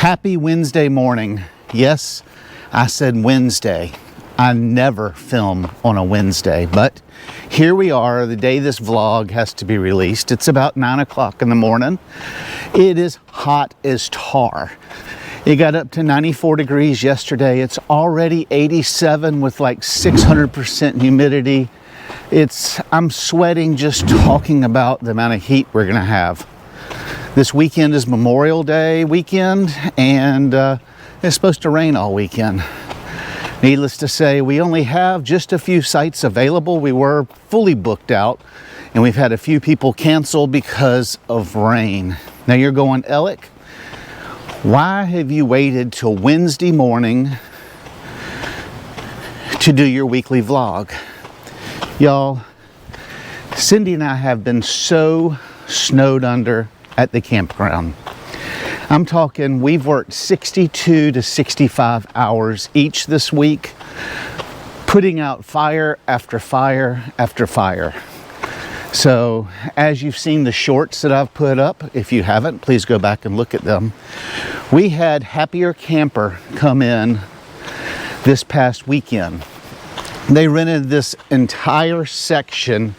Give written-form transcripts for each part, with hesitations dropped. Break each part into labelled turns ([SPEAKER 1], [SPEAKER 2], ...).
[SPEAKER 1] Happy Wednesday morning. Yes, I said Wednesday. I never film on a Wednesday, but here we are, the day this vlog has to be released. It's about 9 o'clock in the morning. It is hot as tar. It got up to 94 degrees yesterday. It's already 87 with like 600% humidity. I'm sweating just talking about the amount of heat we're gonna have. This weekend is Memorial Day weekend, and it's supposed to rain all weekend. Needless to say, we only have just a few sites available. We were fully booked out, and we've had a few people cancel because of rain. Now you're going, Alec, why have you waited till Wednesday morning to do your weekly vlog? Y'all, Cindy and I have been so snowed under at the campground. I'm talking, we've worked 62 to 65 hours each this week, putting out fire after fire after fire. So as you've seen the shorts that I've put up, if you haven't, please go back and look at them. We had Happier Camper come in this past weekend. They rented this entire section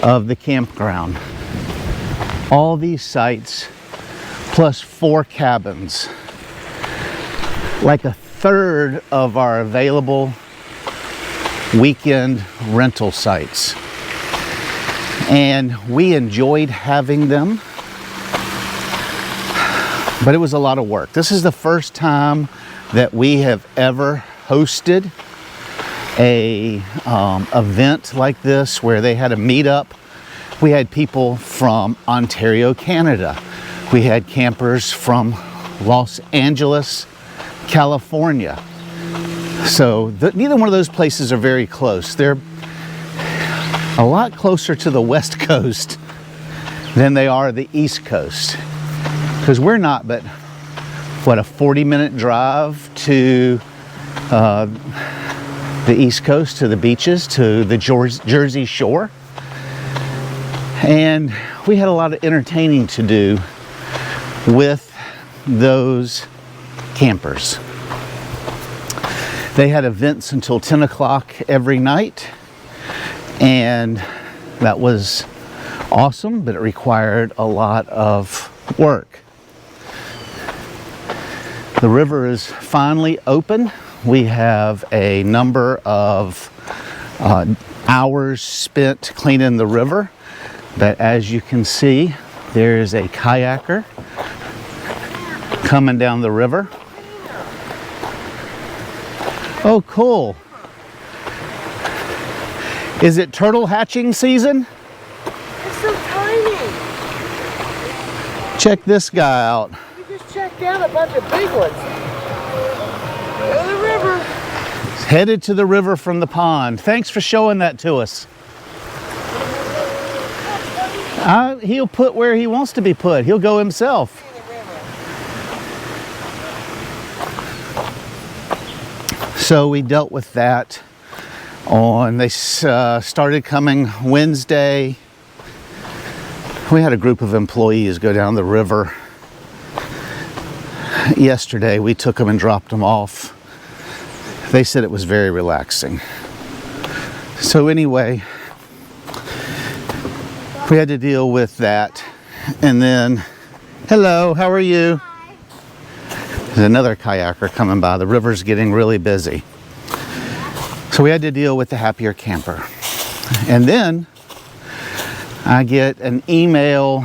[SPEAKER 1] of the campground. All these sites, plus 4 cabins. Like a third of our available weekend rental sites. And we enjoyed having them, but it was a lot of work. This is the first time that we have ever hosted a event like this where they had a meetup. We had people from Ontario, Canada. We had campers from Los Angeles, California. So neither one of those places are very close. They're a lot closer to the West Coast than they are the East Coast. Because we're not but, what, a 40-minute drive to the East Coast, to the beaches, to the Jersey Shore. And we had a lot of entertaining to do with those campers. They had events until 10 o'clock every night, and that was awesome, but it required a lot of work. The river is finally open. We have a number of hours spent cleaning the river. But as you can see, there is a kayaker coming down the river. Oh, cool. Is it turtle hatching season?
[SPEAKER 2] It's so tiny.
[SPEAKER 1] Check this guy out.
[SPEAKER 2] We just checked out a bunch of big ones. Go to the river.
[SPEAKER 1] He's headed to the river from the pond. Thanks for showing that to us. He'll put where he wants to be put. He'll go himself. So we dealt with that on, they started coming Wednesday. We had a group of employees go down the river yesterday. We took them and dropped them off. They said it was very relaxing. So anyway, we had to deal with that. And then, hello, how are you?
[SPEAKER 2] Hi.
[SPEAKER 1] There's another kayaker coming by. The river's getting really busy. So we had to deal with the Happier Camper. And then I get an email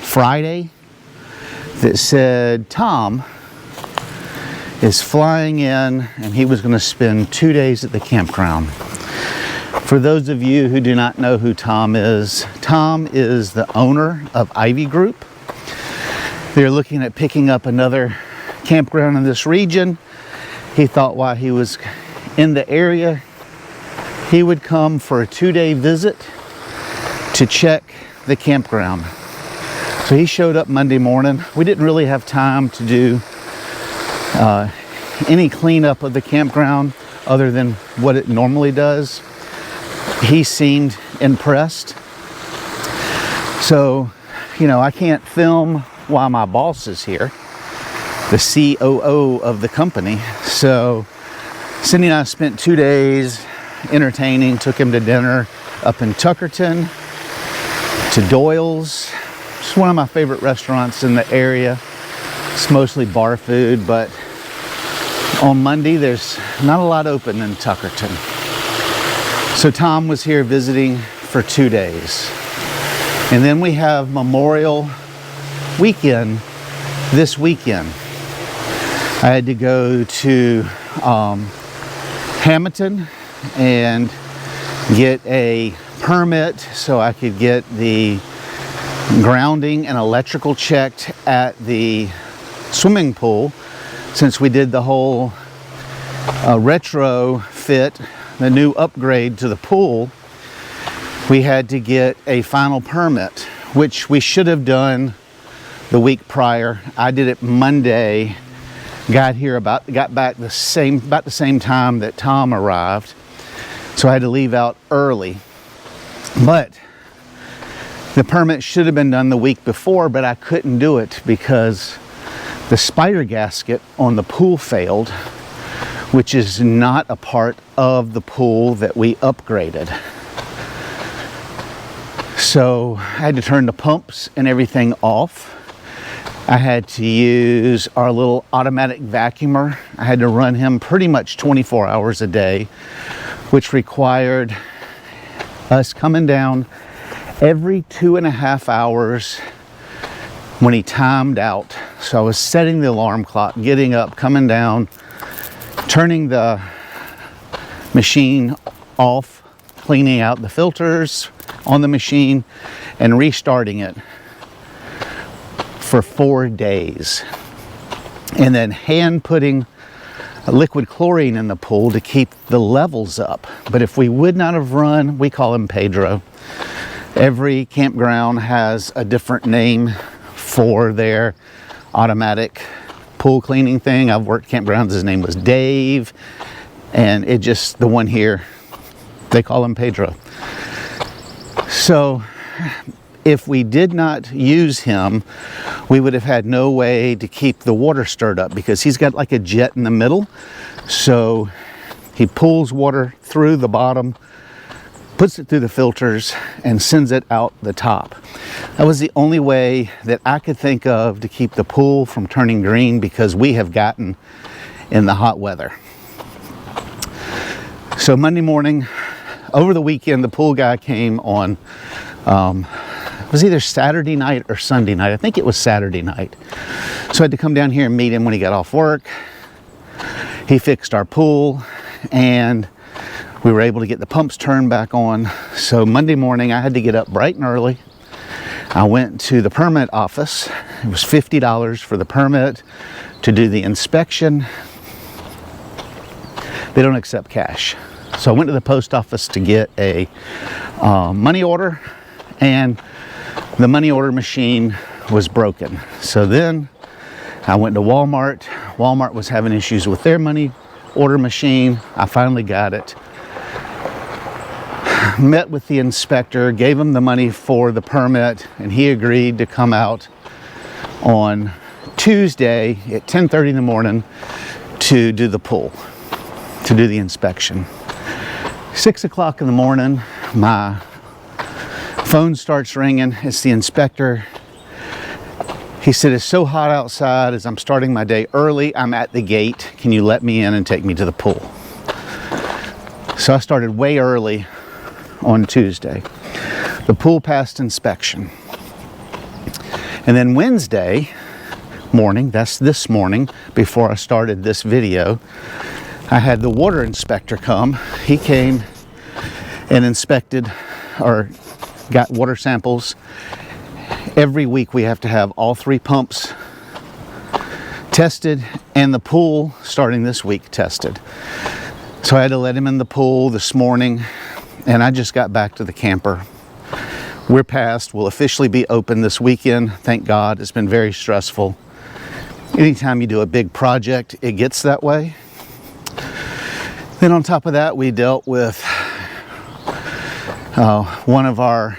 [SPEAKER 1] Friday that said Tom is flying in and he was going to spend 2 days at the campground. For those of you who do not know who Tom is the owner of Ivy Group. They're looking at picking up another campground in this region. He thought while he was in the area, he would come for a 2-day visit to check the campground. So he showed up Monday morning. We didn't really have time to do any cleanup of the campground other than what it normally does. He seemed impressed. So, you know, I can't film while my boss is here. the COO of the company. So Cindy and I spent 2 days entertaining, took him to dinner up in Tuckerton, to Doyle's. It's one of my favorite restaurants in the area. It's mostly bar food, but on Monday there's not a lot open in Tuckerton. So Tom was here visiting for 2 days. And then we have Memorial Weekend this weekend. I had to go to Hamilton and get a permit so I could get the grounding and electrical checked at the swimming pool. Since we did the whole retrofit, the new upgrade to the pool, we had to get a final permit, which we should have done the week prior. I did it Monday, got back about the same time that Tom arrived, so I had to leave out early. But the permit should have been done the week before, but I couldn't do it because the spider gasket on the pool failed, which is not a part of the pool that we upgraded. So I had to turn the pumps and everything off. I had to use our little automatic vacuumer. I had to run him pretty much 24 hours a day, which required us coming down every 2.5 hours when he timed out. So I was setting the alarm clock, getting up, coming down, turning the machine off, cleaning out the filters on the machine, and restarting it for 4 days. And then hand putting liquid chlorine in the pool to keep the levels up. But if we would not have run, we call him Pedro. Every campground has a different name for their automatic pool cleaning thing. I've worked campgrounds, his name was Dave, and the one here, they call him Pedro. So if we did not use him, we would have had no way to keep the water stirred up because he's got like a jet in the middle. So he pulls water through the bottom, puts it through the filters, and sends it out the top. That was the only way that I could think of to keep the pool from turning green because we have gotten in the hot weather. So Monday morning, over the weekend, the pool guy came on, it was either Saturday night or Sunday night. I think it was Saturday night. So I had to come down here and meet him when he got off work. He fixed our pool and we were able to get the pumps turned back on. So Monday morning, I had to get up bright and early. I went to the permit office. It was $50 for the permit to do the inspection. They don't accept cash. So I went to the post office to get a money order, and the money order machine was broken. So then I went to Walmart. Walmart was having issues with their money order machine. I finally got it. Met with the inspector, gave him the money for the permit, and he agreed to come out on Tuesday at 10:30 in the morning to do the pool, to do the inspection. 6 o'clock in the morning, my phone starts ringing. It's the inspector. He said, "It's so hot outside as I'm starting my day early. I'm at the gate. Can you let me in and take me to the pool?" So I started way early on Tuesday. The pool passed inspection. And then Wednesday morning, that's this morning, before I started this video, I had the water inspector come. He came and inspected or got water samples. Every week we have to have all 3 pumps tested and the pool starting this week tested. So I had to let him in the pool this morning, and I just got back to the camper. We're past, we'll officially be open this weekend. Thank God, it's been very stressful. Anytime you do a big project, it gets that way. Then on top of that, we dealt with one of our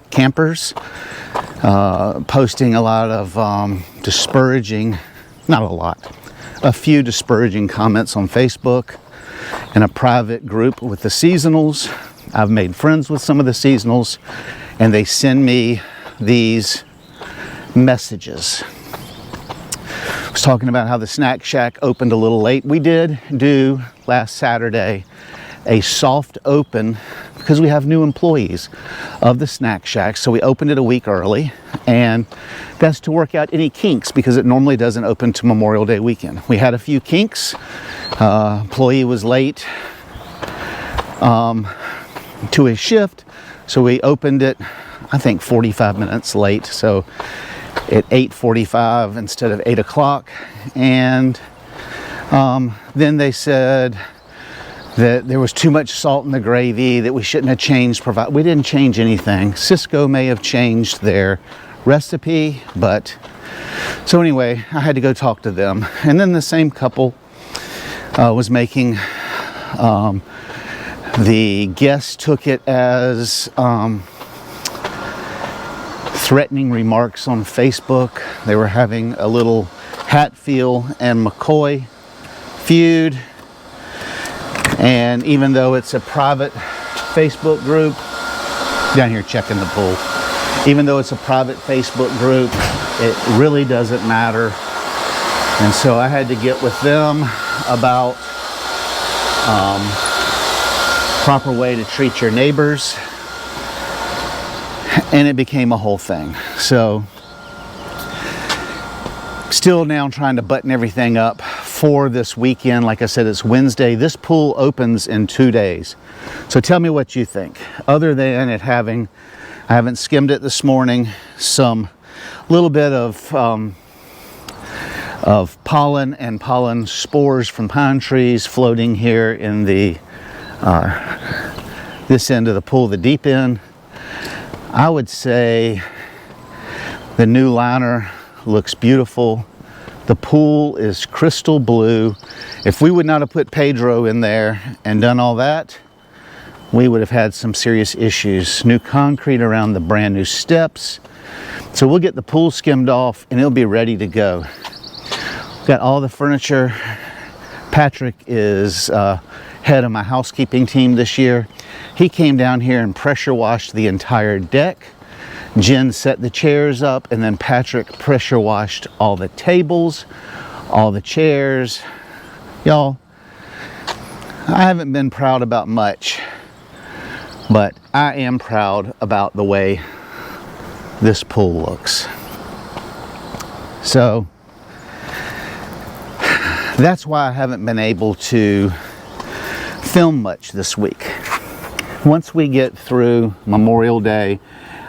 [SPEAKER 1] campers posting a lot of disparaging not a lot, a few disparaging comments on Facebook and a private group with the seasonals. I've made friends with some of the seasonals, and they send me these messages. I was talking about how the Snack Shack opened a little late. We did do last Saturday a soft open because we have new employees of the Snack Shack, so we opened it a week early, and that's to work out any kinks because it normally doesn't open to Memorial Day weekend. We had a few kinks. Employee was late to his shift, so we opened it, I think 45 minutes late, so at 8:45 instead of 8 o'clock. And then they said that there was too much salt in the gravy, that we shouldn't have changed we didn't change anything. Cisco may have changed their recipe, but so anyway, I had to go talk to them. And then the same couple was making the guests took it as threatening remarks on Facebook. They were having a little Hatfield and McCoy feud. And even though it's a private Facebook group, down here checking the pool, even though it's a private Facebook group, it really doesn't matter. And so I had to get with them about proper way to treat your neighbors. And it became a whole thing. So still now trying to button everything up for this weekend. Like I said, it's Wednesday. This pool opens in 2 days. So tell me what you think. Other than it having, I haven't skimmed it this morning, some little bit of pollen and pollen spores from pine trees floating here in the this end of the pool, the deep end. I would say the new liner looks beautiful. The pool is crystal blue. If we would not have put Pedro in there and done all that, we would have had some serious issues. New concrete around the brand new steps. So we'll get the pool skimmed off and it'll be ready to go. Got all the furniture. Patrick is head of my housekeeping team this year. He came down here and pressure washed the entire deck. Jen set the chairs up, and then Patrick pressure washed all the tables, all the chairs. Y'all, I haven't been proud about much, but I am proud about the way this pool looks. So that's why I haven't been able to film much this week. Once we get through Memorial Day,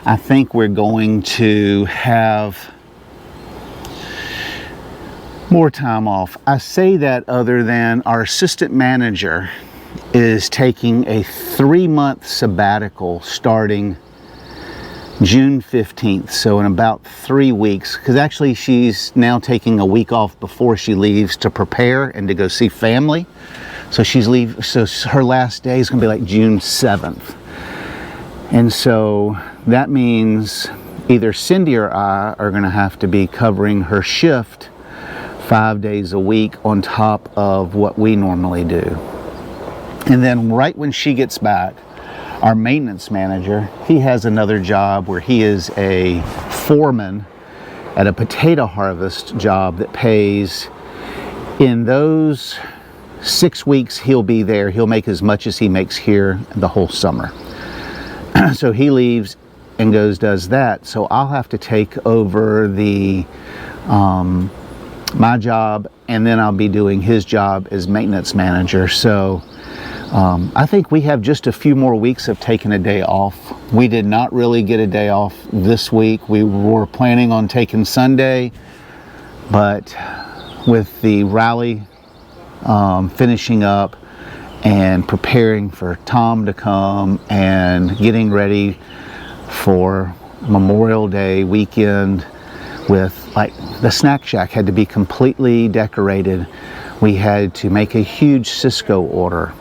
[SPEAKER 1] I think we're going to have more time off. I say that other than our assistant manager is taking a 3-month sabbatical starting June 15th, so in about 3 weeks, because actually she's now taking a week off before she leaves to prepare and to go see family. So so her last day is gonna be like June 7th. And so that means either Cindy or I are gonna have to be covering her shift 5 days a week on top of what we normally do. And then right when she gets back, our maintenance manager, he has another job where he is a foreman at a potato harvest job that pays, in those 6 weeks he'll be there, he'll make as much as he makes here the whole summer. So he leaves and does that. So I'll have to take over the my job, and then I'll be doing his job as maintenance manager. So I think we have just a few more weeks of taking a day off. We did not really get a day off this week. We were planning on taking Sunday, but with the rally finishing up and preparing for Tom to come and getting ready for Memorial Day weekend, with like the Snack Shack had to be completely decorated. We had to make a huge Cisco order.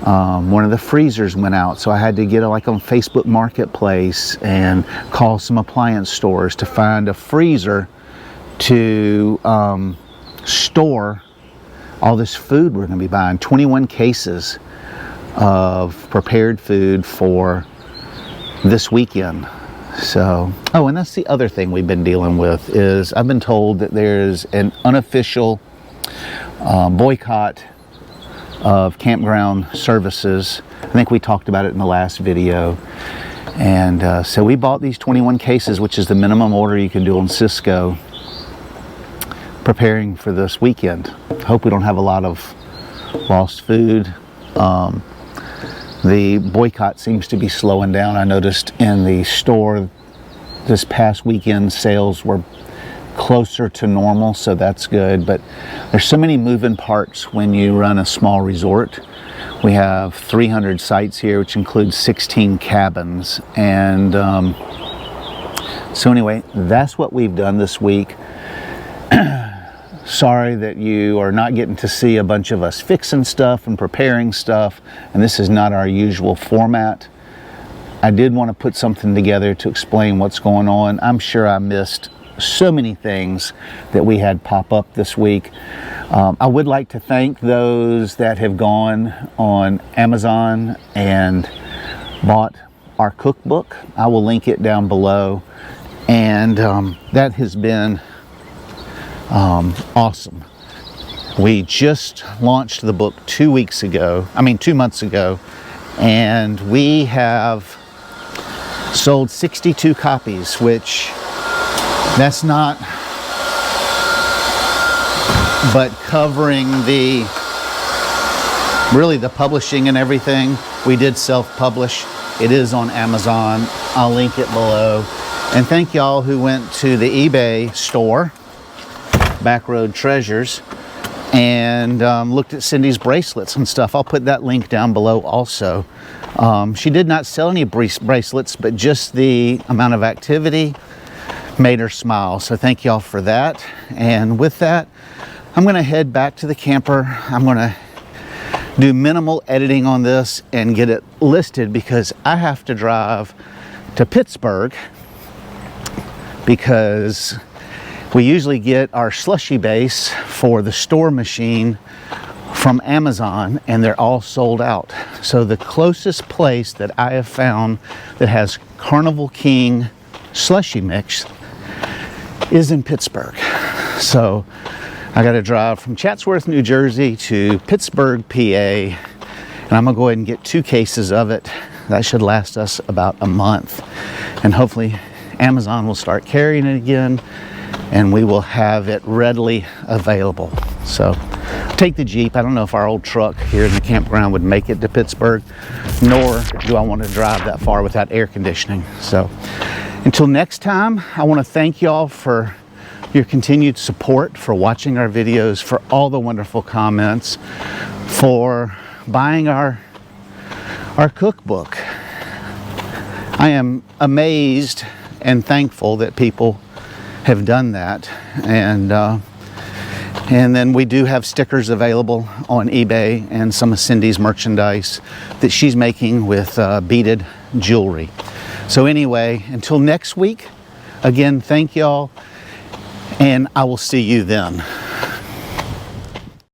[SPEAKER 1] One of the freezers went out, so I had to get like on Facebook Marketplace and call some appliance stores to find a freezer to store all this food we're going to be buying. 21 cases of prepared food for this weekend. So, oh, and that's the other thing we've been dealing with is I've been told that there's an unofficial boycott of campground services. I think we talked about it in the last video. And so we bought these 21 cases, which is the minimum order you can do on Cisco, preparing for this weekend. Hope we don't have a lot of lost food. The boycott seems to be slowing down. I noticed in the store this past weekend sales were closer to normal, so that's good. But there's so many moving parts when you run a small resort. We have 300 sites here, which includes 16 cabins. And so anyway, that's what we've done this week. Sorry that you are not getting to see a bunch of us fixing stuff and preparing stuff, and this is not our usual format. I did want to put something together to explain what's going on. I'm sure I missed so many things that we had pop up this week. I would like to thank those that have gone on Amazon and bought our cookbook. I will link it down below, and that has been awesome. We just launched the book 2 months ago, and we have sold 62 copies, which that's not but covering the publishing and everything. We did self-publish. It is on Amazon. I'll link it below. And thank y'all who went to the eBay store, Backroad Treasures, and looked at Cindy's bracelets and stuff. I'll put that link down below also. She did not sell any bracelets, but just the amount of activity made her smile. So thank y'all for that. And with that, I'm going to head back to the camper. I'm going to do minimal editing on this and get it listed because I have to drive to Pittsburgh because we usually get our slushy base for the store machine from Amazon, and they're all sold out. So the closest place that I have found that has Carnival King slushy mix is in Pittsburgh. So I got to drive from Chatsworth, New Jersey to Pittsburgh, PA, and I'm gonna go ahead and get 2 cases of it. That should last us about a month, and hopefully Amazon will start carrying it again, and we will have it readily available. So take the Jeep. I don't know if our old truck here in the campground would make it to Pittsburgh, nor do I want to drive that far without air conditioning. So until next time, I want to thank y'all for your continued support, for watching our videos, for all the wonderful comments, for buying our cookbook. I am amazed and thankful that people have done that, and then we do have stickers available on eBay and some of Cindy's merchandise that she's making with beaded jewelry. So anyway, until next week, again, thank y'all, and I will see you then.